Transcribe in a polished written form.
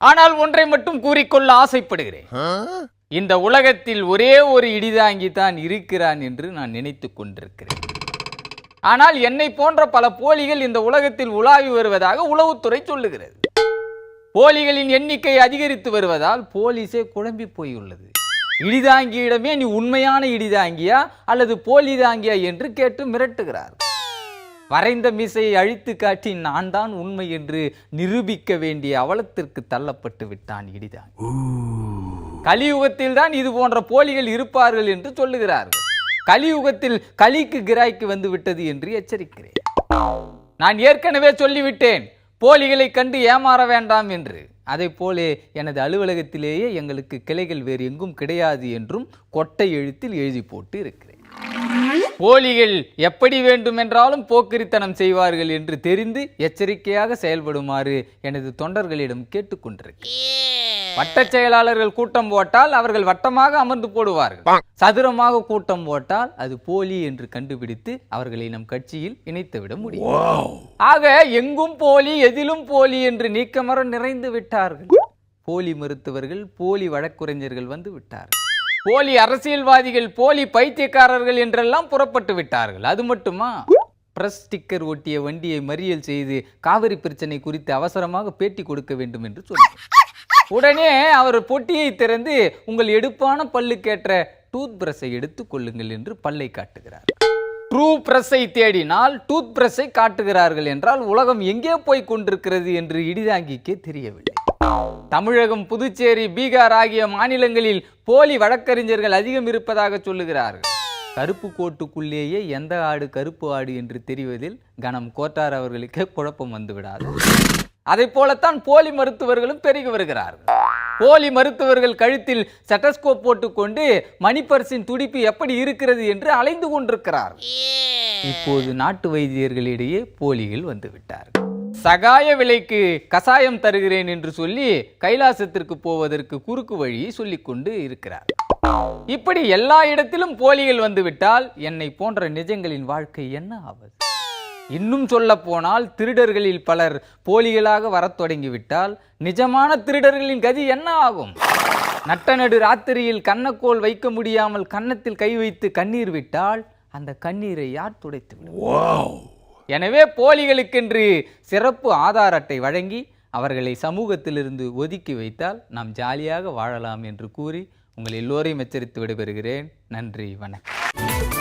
ஆனால் ஒன்றை மட்டும் கூறிக்கொள்ள ஆசைப்படுகிறேன். இந்த உலகத்தில் ஒரே ஒரு இடிதாங்கி தான் இருக்கிறான் என்று நான் நினைத்துக் கொண்டிருக்கிறேன். ஆனால் என்னை போன்ற பல போலிகள் இந்த உலகத்தில் உலாவி வருவதாக உளவுத்துறை சொல்லுகிறது. போலிகளின் எண்ணிக்கை அதிகரித்து வருவதால் போலீஸே குழம்பி போயுள்ளது. இடிதாங்கியிடமே நீ உண்மையான இடிதாங்கியா அல்லது போலிதாங்கியா என்று கேட்டு மிரட்டுகிறார். வரைந்த மீசையை அழித்து காட்டி நான் தான் உண்மை என்று நிரூபிக்க வேண்டிய அவலத்திற்கு தள்ளப்பட்டு விட்டான் இடிதாங்கி. கலியுகத்தில் தான் இது போன்ற போலிகள் இருப்பார்கள் என்று சொல்லுகிறார்கள். கலியுகத்தில் கலிக்கு கிராய்க்கு வந்து விட்டது என்று எச்சரிக்கிறேன். நான் ஏற்கனவே சொல்லிவிட்டேன், போலிகளை கண்டு ஏமாற வேண்டாம் என்று. அதை போலே எனது அலுவலகத்திலேயே எங்களுக்கு கிளைகள் வேறு எங்கும் கிடையாது என்றும் கொட்டை எழுத்தில் எழுதி போட்டு இருக்கிறேன். போலிகள் எப்படி வேண்டுமென்றாலும் போக்கிரித்தனம் செய்வார்கள் என்று தெரிந்து எச்சரிக்கையாக செயல்படுமாறு எனது தொண்டர்களிடம் கேட்டுக்கொண்டிருக்கிறேன். வட்டச் செயலாளர்கள் கூட்டம் போட்டால் அவர்கள் வட்டமாக அமர்ந்து போடுவார்கள். சதுரமாக கூட்டம் போட்டால் அது போலி என்று கண்டுபிடித்து அவர்களை நம் கட்சியில் இணைத்துவிட முடியும். ஆக எங்கும் போலி எதிலும் போலி என்று நீக்கமர நிறைந்து விட்டார்கள். போலி மருத்துவர்கள், போலி வழக்குரைஞர்கள் வந்து விட்டார்கள். போலி அரசியல்வாதிகள், போலி பைத்தியக்காரர்கள் என்றெல்லாம் புறப்பட்டு விட்டார்கள். அது மட்டுமா, பிரஸ் ஸ்டிக்கர் ஒட்டிய வண்டியை மறியல் செய்து காவிரி பிரச்சனை குறித்து அவசரமாக பேட்டி கொடுக்க வேண்டும் என்று சொன்னார். உடனே அவர் பொட்டியை திறந்து உங்கள் எடுப்பான பல்லுக்கேற்ற டூத் பிரஷை எடுத்துக் கொள்ளுங்கள் என்று பல்லை காட்டுகிறார். ட்ரூ பிரஷை தேடினால் டூத் பிரஷை காட்டுகிறார்கள் என்றால் உலகம் எங்கே போய் கொண்டிருக்கிறது என்று இடிதாங்கிக்கே தெரியவில்லை. தமிழகம், புதுச்சேரி, பீகார் ஆகிய மாநிலங்களில் போலி வழக்கறிஞர்கள் அதிகம் இருப்பதாக சொல்லுகிறார்கள். கருப்பு கோட்டுக்குள்ளேயே எந்த ஆடு கருப்பு ஆடு என்று தெரிவதில் கணம் கோட்டார் அவர்களுக்கு குழப்பம் வந்துவிடாது. அதை போலத்தான் போலி மருத்துவர்களும் பெருகி வருகிறார்கள். போலி மருத்துவர்கள் கழுத்தில் ஸ்டெத்தஸ்கோப் போட்டுக்கொண்டு மணிப்பர்சின் துடிப்பு எப்படி இருக்கிறது என்று அலைந்து கொண்டிருக்கிறார்கள். இப்போது நாட்டு வைத்தியர்களிடையே போலிகள் வந்துவிட்டார்கள். சகாய விலைக்கு கசாயம் தருகிறேன் என்று சொல்லி கைலாசத்திற்கு போவதற்கு குறுக்கு வழியை சொல்லிக் கொண்டு இருக்கிறார். இப்படி எல்லா இடத்திலும் போலிகள் வந்துவிட்டால் என்னை போன்ற நிஜங்களின் வாழ்க்கை என்ன ஆவது? இன்னும் சொல்ல போனால் திருடர்களில் பலர் போலிகளாக வரத் தொடங்கிவிட்டால் நிஜமான திருடர்களின் கதி என்ன ஆகும்? நட்ட நடு ராத்திரியில் கன்னக்கோல் வைக்க முடியாமல் கன்னத்தில் கை வைத்து கண்ணீர் விட்டால் அந்த கண்ணீரை யார் துடைத்து விடுவார்? எனவே போலிகளுக்கென்று சிறப்பு ஆதார் அட்டை வழங்கி அவர்களை சமூகத்திலிருந்து ஒதுக்கி வைத்தால் நாம் ஜாலியாக வாழலாம் என்று கூறி உங்கள் எல்லோரையும் எச்சரித்து விடைபெறுகிறேன். நன்றி, வணக்கம்.